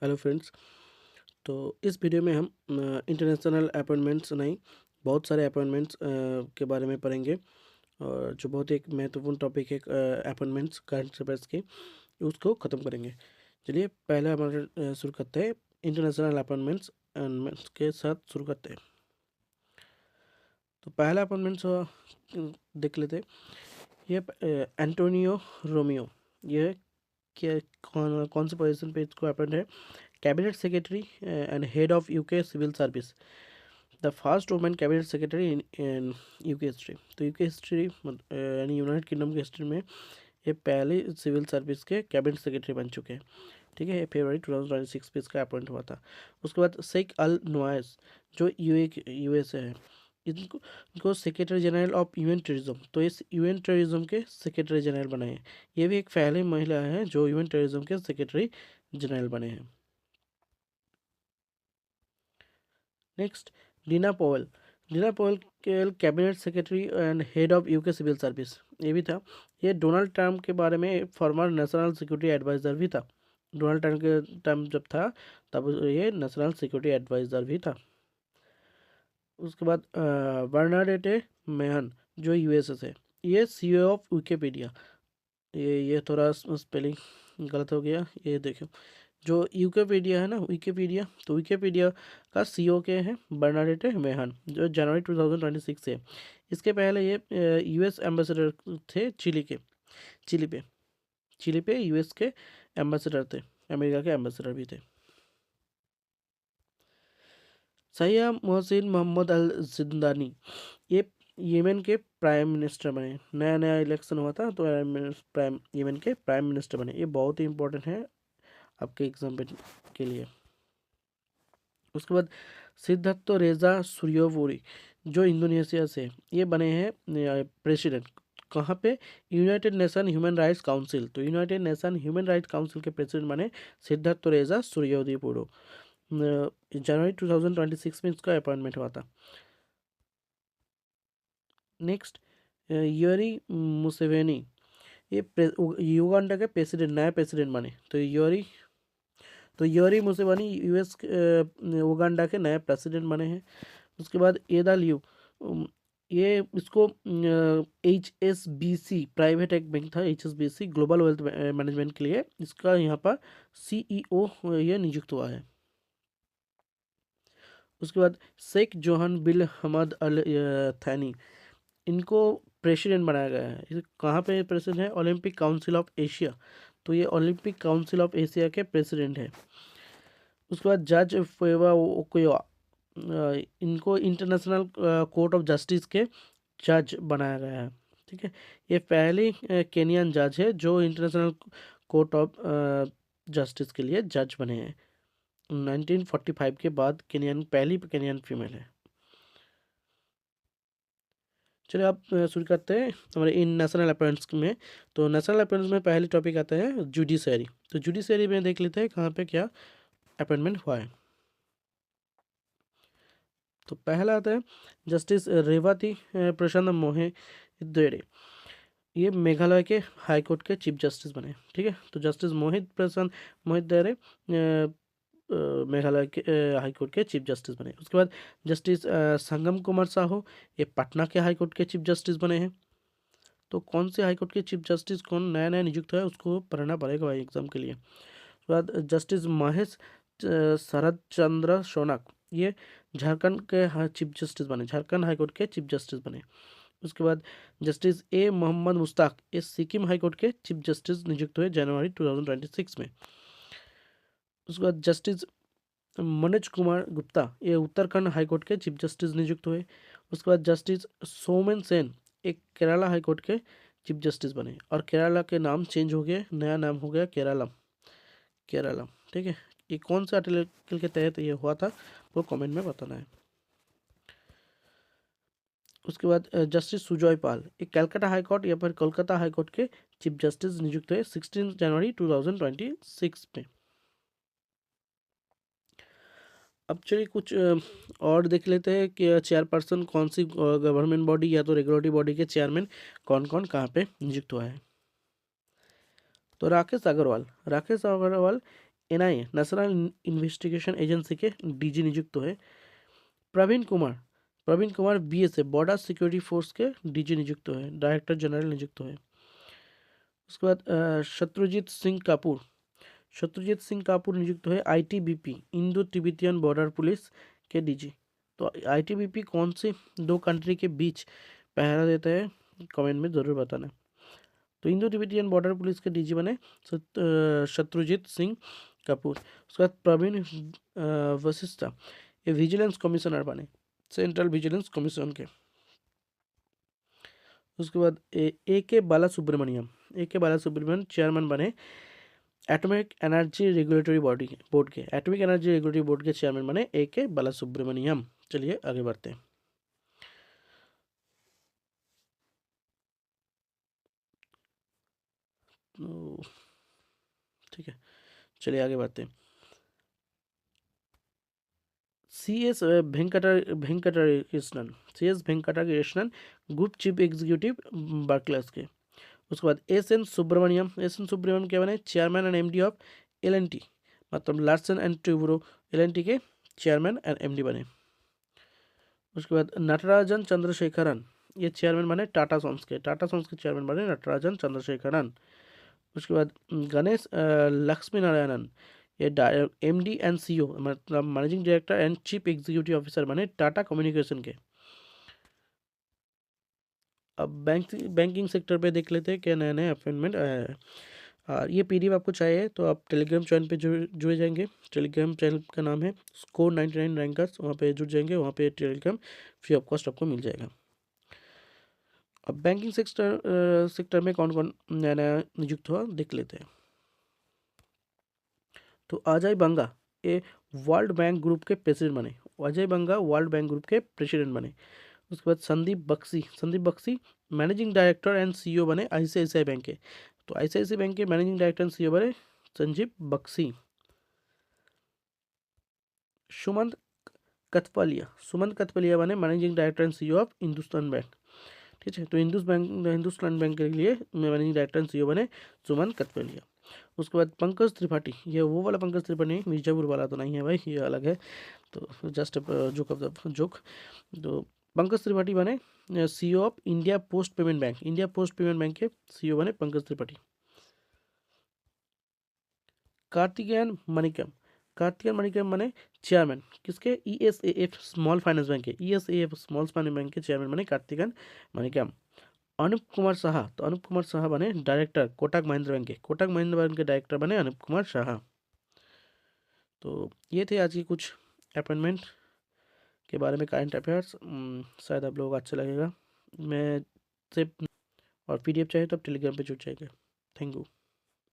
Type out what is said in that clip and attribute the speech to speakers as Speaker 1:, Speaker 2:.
Speaker 1: Hello friends. तो इस video में हम इंटरनेशनल अपॉइंटमेंट्स नहीं, बहुत सारे अपॉइंटमेंट्स के बारे में पढ़ेंगे। और जो बहुत एक महत्वपूर्ण टॉपिक है अपॉइंटमेंट्स करंट अफेयर्स के, उसको ख़त्म करेंगे। चलिए पहले हमारे शुरू करते हैं इंटरनेशनल अपॉइंटमेंट्स के साथ शुरू करते हैं। तो पहला अपॉइंटमेंट्स देख लेते हैं। ये एंटोनियो रोमियो, ये क्या कौन से पोजीशन पे इसको अपॉइंट है? Cabinet secretary and head of UK civil service, the first women cabinet secretary in UK history. तो यूके हिस्ट्री यानी यूनाइटेड किंगडम की हिस्ट्री में ये पहले सिविल सर्विस के कैबिनेट सेक्रेटरी बन चुके हैं। ठीक है, फरवरी 2026 पे इसका अपॉइंट हुआ था। उसके बाद शेख अल नवाइस, जो यूएसए है, इनको secretary general of UN terrorism, तो इस यूएन टेररिज्म के सेक्रेटरी जनरल बने हैं। ये भी एक पहली महिला है जो यूएन टेररिज्म के सेक्रेटरी जनरल बने हैं। Next, Dina Powell. Dina Powell के cabinet secretary and head of UK civil service, ये भी था। ये डोनाल्ड ट्रंप के बारे में फॉर्मर नेशनल सिक्योरिटी एडवाइज़र भी था। डोनाल्ड ट्रंप के टाइम जब था तब ये नेशनल सिक्योरिटी एडवाइज़र भी था। उसके बाद बर्नाडेटे मेहन, जो यूएसए से, ये सीईओ ऑफ विकिपीडिया। ये थोड़ा स्पेलिंग गलत हो गया, ये देखो। जो विकिपीडिया है ना, विकिपीडिया, तो विकिपीडिया का सीईओ के हैं बर्नाडेटे मेहन, जो जनवरी 2026 से। इसके पहले ये यूएस एम्बेसडर थे चिली पे यूएस के एम्बेसडर थे, अमेरिका के एम्बेसडर भी थे। सैयद मोहसिन मोहम्मद अल जिंदानी, ये यमन के प्राइम मिनिस्टर बने। नया नया इलेक्शन हुआ था तो यमन के प्राइम मिनिस्टर बने। ये बहुत ही इंपॉर्टेंट है आपके एग्जाम के लिए। उसके बाद सिद्धार्थ रेजा सूर्यवंशी, जो इंडोनेशिया से, ये बने हैं प्रेसिडेंट। कहाँ पे? United Nation human rights council. तो United Nation human rights council के प्रेसिडेंट बने सिद्धार्थ रेजा सूर्यवंशी। जनवरी 2026 में इसका अपॉइंटमेंट हुआ था। नेक्स्ट, योरी मुसेवेनी, ये युगांडा के प्रेसिडेंट, नया प्रेसिडेंट बने। तो योरी मुसेवेनी यूएस उगांडा के नए प्रेसिडेंट बने हैं। उसके बाद एदा लियू, ये इसको HSBC प्राइवेट एक बैंक था, HSBC ग्लोबल वेल्थ मैनेजमेंट के लिए, इसका यहाँ पर CEO ये नियुक्त हुआ है। उसके बाद शेख जोहन बिन हमद अल थैनी, इनको प्रेसिडेंट बनाया गया है। ये कहाँ पे प्रेसिडेंट है? Olympic council of Asia. तो ये ओलंपिक काउंसिल ऑफ एशिया के प्रेसिडेंट है। उसके बाद जज फेवा ओकोया, इनको इंटरनेशनल कोर्ट ऑफ जस्टिस के जज बनाया गया है। ठीक है, ये पहली केनियन जज है जो इंटरनेशनल कोर्ट ऑफ जस्टिस के लिए जज बने हैं। 1945 के बाद पहली केनियन फीमेल है। चलिए आप शुरू करते हैं हमारे इन नेशनल अपॉइंट्स में। तो नेशनल अपॉइंट्स में पहली टॉपिक आता है जुडिशरी। तो जुडिशरी में देख लेते हैं कहाँ पे क्या अपॉइंटमेंट हुआ है। तो पहला आता है जस्टिस रेवती प्रशांत मोहित, ये मेघालय के हाई कोर्ट के चीफ जस्टिस बने। ठीक है, तो जस्टिस मोहित दरे मेघालय के हाई कोर्ट के चीफ जस्टिस बने। उसके बाद जस्टिस संगम कुमार साहू, ये पटना के हाई कोर्ट के चीफ जस्टिस बने हैं। तो कौन से हाई कोर्ट के चीफ जस्टिस कौन नया नया नियुक्त है उसको पढ़ना पड़ेगा भाई एग्जाम के लिए। उसके बाद जस्टिस महेश शरद चंद्र शौनक, ये झारखंड के चीफ जस्टिस बने, झारखंड हाई कोर्ट के चीफ जस्टिस बने। उसके बाद जस्टिस मोहम्मद मुश्ताक, ये सिक्किम हाई कोर्ट के चीफ जस्टिस नियुक्त हुए जनवरी 2026 में। उसके बाद जस्टिस मनोज कुमार गुप्ता, ये उत्तराखंड हाई कोर्ट के चीफ जस्टिस नियुक्त हुए। उसके बाद जस्टिस सोमेन सेन, एक केरला हाई कोर्ट के चीफ जस्टिस बने, और केरला के नाम चेंज हो गए, नया नाम हो गया केरला। ठीक है, ये कौन सा आर्टिकल के तहत ये हुआ था वो कमेंट में बताना है। उसके बाद जस्टिस सुजॉय पाल, एक कलकत्ता हाई कोर्ट या फिर कोलकाता हाई कोर्ट के चीफ जस्टिस नियुक्त हुए 16 जनवरी 2026 में। अब चलिए कुछ और देख लेते हैं कि चेयरपर्सन कौन सी गवर्नमेंट बॉडी या तो रेगुलेटरी बॉडी के चेयरमैन कौन कौन कहाँ पे नियुक्त हुआ है। तो Rakesh Agarwal NIA national investigation agency के डीजी नियुक्त हुए। Praveen Kumar BSF border security force के डीजी नियुक्त हुए, डायरेक्टर जनरल नियुक्त हुए। उसके बाद शत्रुजीत सिंह कपूर नियुक्त हुए ITBP Indo Tibetan border police के डीजी। तो आईटीबीपी कौन से दो कंट्री के बीच पहरा देता है, कमेंट में ज़रूर बताना। तो इंडो तिब्बतियन बॉर्डर पुलिस के डीजी बने शत्रुजीत सिंह कपूर। उसके बाद प्रवीण वशिष्ठ ये विजिलेंस कमिश्नर बने, सेंट्रल विजिलेंस कमीशन के। उसके बाद ए के बालासुब्रमण्यम चेयरमैन बने एटॉमिक एनर्जी रेगुलेटरी बोर्ड के। एटॉमिक एनर्जी रेगुलेटरी बोर्ड के चेयरमैन बने ए के बालासुब्रमण्यम। चलिए आगे बढ़ते हैं। ठीक है, चलिए आगे बढ़ते हैं। CS Venkatakrishnan group chief executive Barclays के। उसके बाद SN सुब्रमण्यम क्या बने chairman and MD of LNT, मतलब लार्सन एंड टूब्रो LNT के चेयरमैन एंड MD बने। उसके बाद नटराजन चंद्रशेखरन ये चेयरमैन बने टाटा सॉन्स के चेयरमैन बने नटराजन चंद्रशेखरन। उसके बाद गणेश लक्ष्मी नारायणन ये MD एंड CEO मतलब managing director and chief executive officer बने टाटा कम्युनिकेशन के। अब बैंकिंग सेक्टर पे देख लेते हैं क्या नया नया अपॉइंटमेंट आया है। ये PDF आपको चाहिए तो आप टेलीग्राम चैनल पे जुड़े जाएंगे। टेलीग्राम चैनल का नाम है स्कोर 99 रैंकर्स, वहाँ पे जुड़ जाएंगे, वहाँ पे टेलीग्राम फ्री ऑफ कॉस्ट आपको मिल जाएगा। अब बैंकिंग सेक्टर में कौन कौन नया नया नियुक्त हुआ देख लेते हैं। तो अजय बंगा ये वर्ल्ड बैंक ग्रुप के प्रेसिडेंट बने, उसके बाद Sandeep Bakhshi managing director and CEO बने ICICI बैंक के। तो ICICI बैंक के मैनेजिंग डायरेक्टर एंड CEO बने संजीव बख्शी। सुमंत कथपलिया बने managing director and CEO of Hindustan bank. ठीक है, तो हिंदुस्तान बैंक के लिए मैनेजिंग डायरेक्टर एंड CEO बने सुमंत कथपलिया। उसके बाद पंकज त्रिपाठी, ये वो वाला पंकज त्रिपाठी मिर्जापुर वाला तो नहीं है भाई, ये अलग है, तो just joke of the joke. तो पंकज त्रिपाठी बने CEO of India post payment bank के CEO बने पंकज त्रिपाठी। कार्तिकेयन मणिकम बने चेयरमैन किसके ESAF स्मॉल फाइनेंस बैंक के चेयरमैन बने कार्तिकेयन मणिकम। अनुप कुमार साहा बने डायरेक्टर कोटक महिंद्रा बैंक के डायरेक्टर बने अनुप कुमार साहा। तो ये थे आज की कुछ अपॉइंटमेंट के बारे में करंट अफेयर्स। शायद आप लोगों को अच्छा लगेगा। मैं सिर्फ और PDF चाहिए तो आप टेलीग्राम पे जुड़ जाएगा। Thank you.